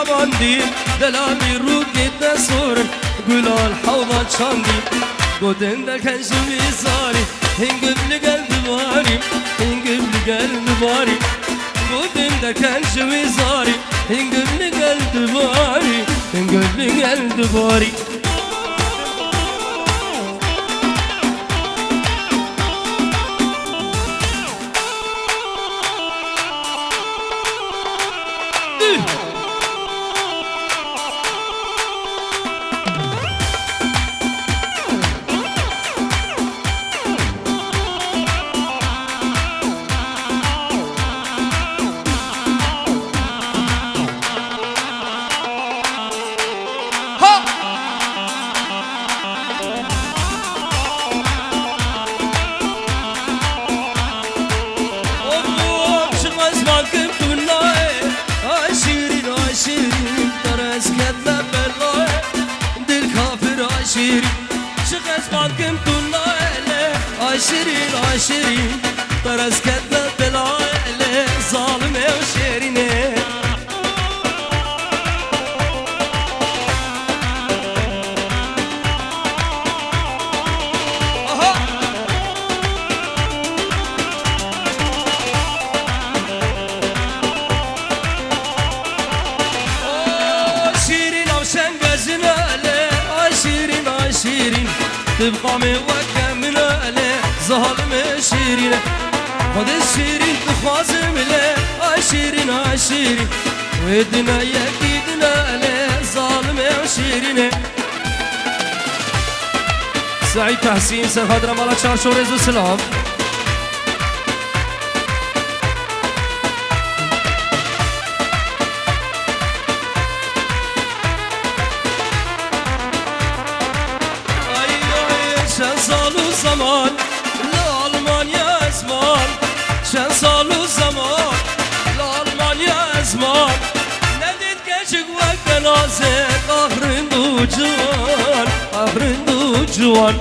بیاباندی دلامی رو گیت سورن گلال حوضان چاندی گودن دکن شوی زاری هنگم لگل دواری هنگم لگل دواری گودن دکن شوی زاری هنگم لگل دواری هنگم لگل دواری عشرين عشرين طرز كذا بالعقل ظالمة وشيرينة عشرين عشان جزمالة عشرين عشرين تبقى موكملة ظالم شيرين خد الشيرين تخازم له عشرين عشرين ودنا يكيدنا له ظالم وشيرين سعيد تحسين سفاد رمالا چارشو رزو سلام شن سال و زمان لألمانيا زمان شن سال و زمان لألمانيا زمان ندید کشک وقت نازک آخرین دو جوان آخرین دو جوان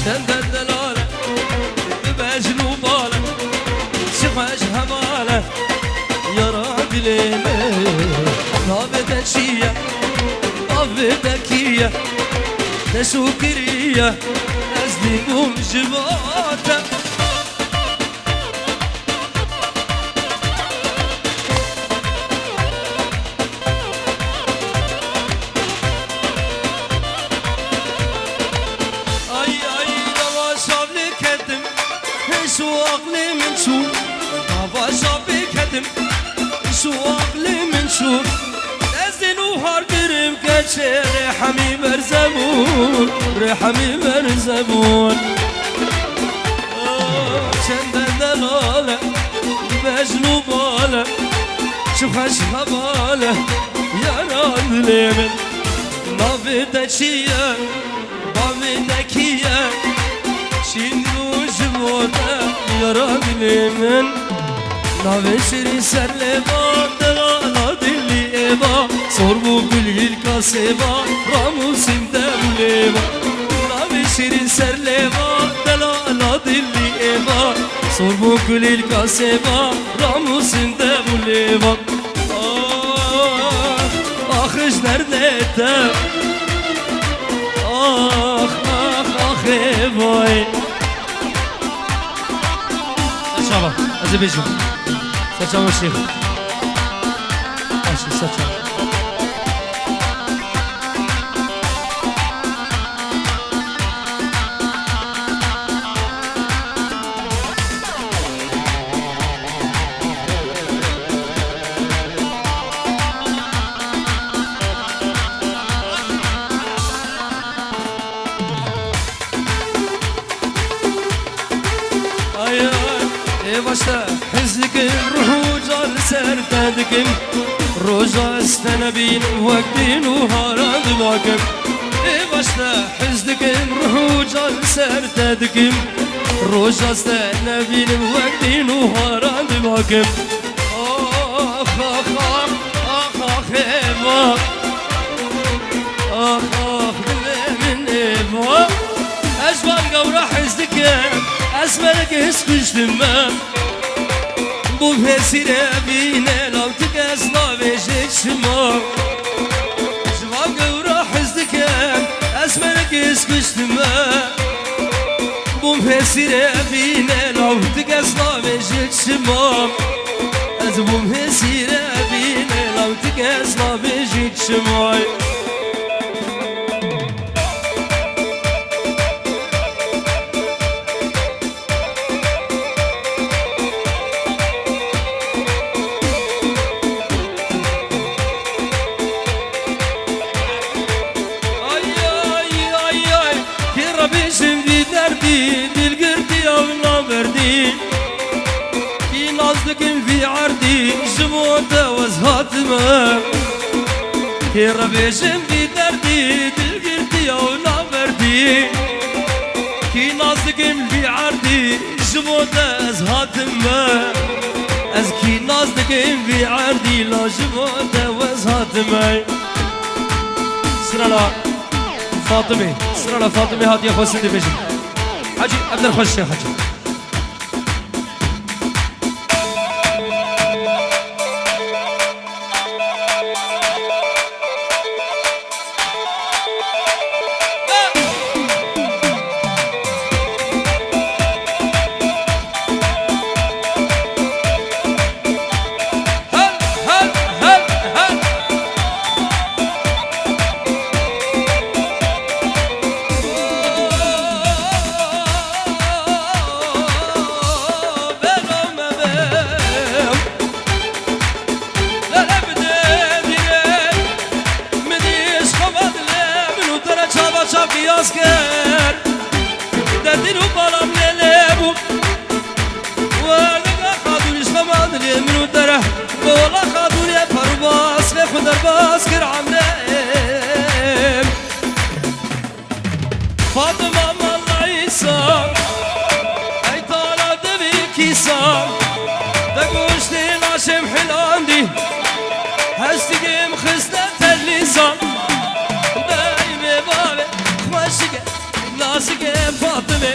شن دلاله ببجلو باله شخش هماله یارا دلیمه نابده چیه نابده کیه تشوكرية أزدقهم جباتا أي دوا شابلي كتم شو أقلي من شو دوا شابلي كتم شو أقلي من شو نهار قرب كتشي ريحمي برزبون ريحمي برزبون شند دلالة مجنو بالة شوف خشها بالة يا راد ليمن نافدكية بافدكية شندو جبوتا يا راد ليمن نافشري سر لبان دلالة دلي إيبا صربو بالهلكا سيبا راموسم دوليبا نامي شيرين سر ليبا دلالا دلي إيبا صربو بالهلكا سيبا راموسم دوليبا آخش نردتا آخ باي شابا أزي بيجو سجاو الشيخ ماشي سجاو başta hizlikim ruhu can sertedikim Roja istenebin vaktin uharad bakim başta hizlikim ruhu can sertedikim Roja istenebin vaktin uharad bakim Ah ah ah ah ah eva Ah ah dilemin eva Ecvan gavra hizlikim Esmerek hiç kuştum ben Bu vesile bine lavtıke شما جواب قورا حزدكم اسمنك اسكشتما بوم هسير ابينا لو تقصنا بجد شما از بوم هسير ابينا لو تقصنا بجد شما دل قرتي او نابردي كي نازلكم في عردي جموت وزهاتما كي ربيشم في دردي دل قرتي او نابردي كي نازلكم في عردي جموت وزهاتما از كي نازلكم في عردي لا جموت وزهاتما سرلا فاطمه سرلا فاطمه هاتي خوش دي بيجي حاجي عبد الخوش الشيخ حاجي asker derdin u balam lelebu وردك خادون يشخماد لي منو دره والله خادون يا فرباس في خدر باسكر عمنام فاطمة الله عيسى اي طالع دبي كيسا دقوش لي ناشم حلاندي هستقيم خسنة اللسان دايمي بابي خوشك ناسك فاطمة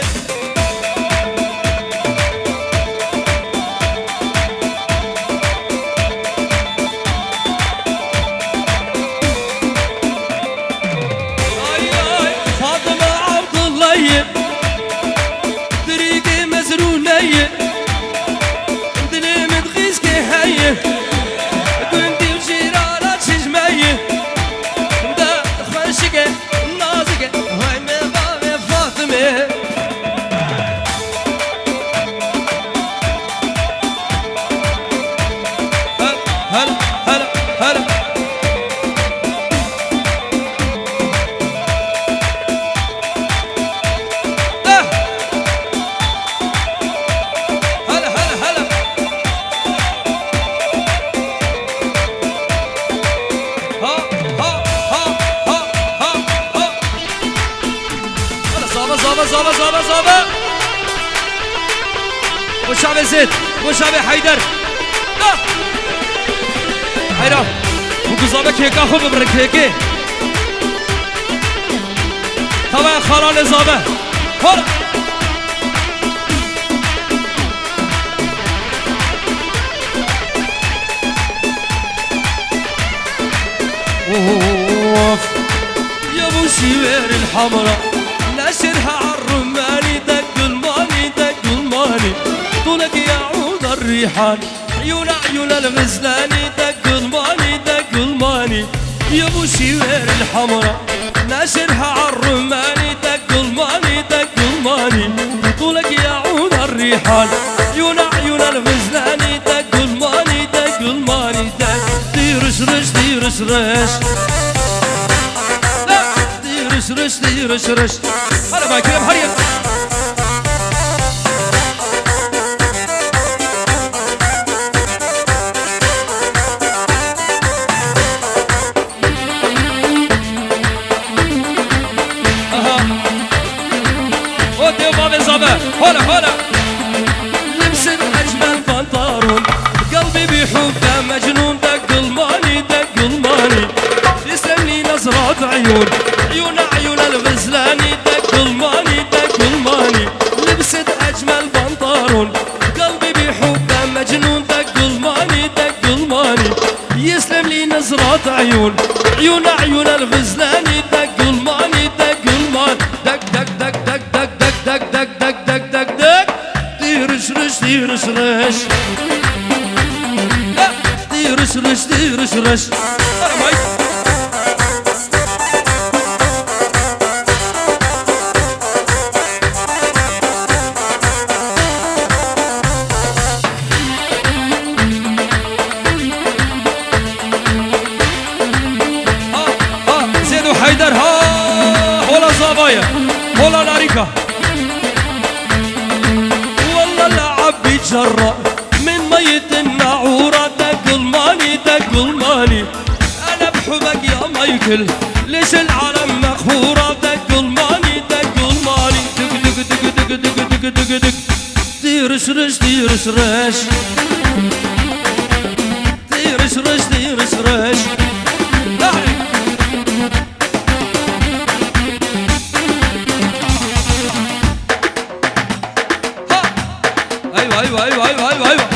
زابا وشعب زيد وشعب حيدر حيرا وقزابة كيكا خوب برك كيكي طبعا خلال زابا هلا يا ابو شوير الحمراء نشرها عالرماني دق الماني دق الماني طولك يعود الريحان عيون عيون الغزلاني دق الماني دق الماني يا ابو شوير الحمراء نشرها عالرماني دق الماني دق الماني طولك يعود الريحان عيون عيون الغزلاني دق الماني دق الماني دق ديرش رش ديرش رش رش رش رش هلا ما كلام هريا ودي بابي زابا هلا هلا لبس اجمل بنطلون قلبي بحبه مجنون دق الماني دق الماني يسلم لي نظرات عيون عيون الغزلاني دق الماني دق الماني لبست اجمل بنطلون قلبي بحبه مجنون دق الماني دق الماني يسلم لي نظرة صفات عيون عيون عيون الغزلاني دق الماني دق المان دق دق دق دق دق دق دق دق دق دق دق ديرش رش ديرش رش ديرش رش ديرش رش حيدر ها ولا صبايا ولا لاريكا والله العب بيتجرأ من ميت النعورة دق الماني دق الماني أنا بحبك يا مايكل ليش العالم مقهورة دق الماني دق الماني دق دق دق دق دق دق دق ديرش رش ديرش رش ديرش رش ديرش رش ايوه ايوه ايوه ايوه ايوه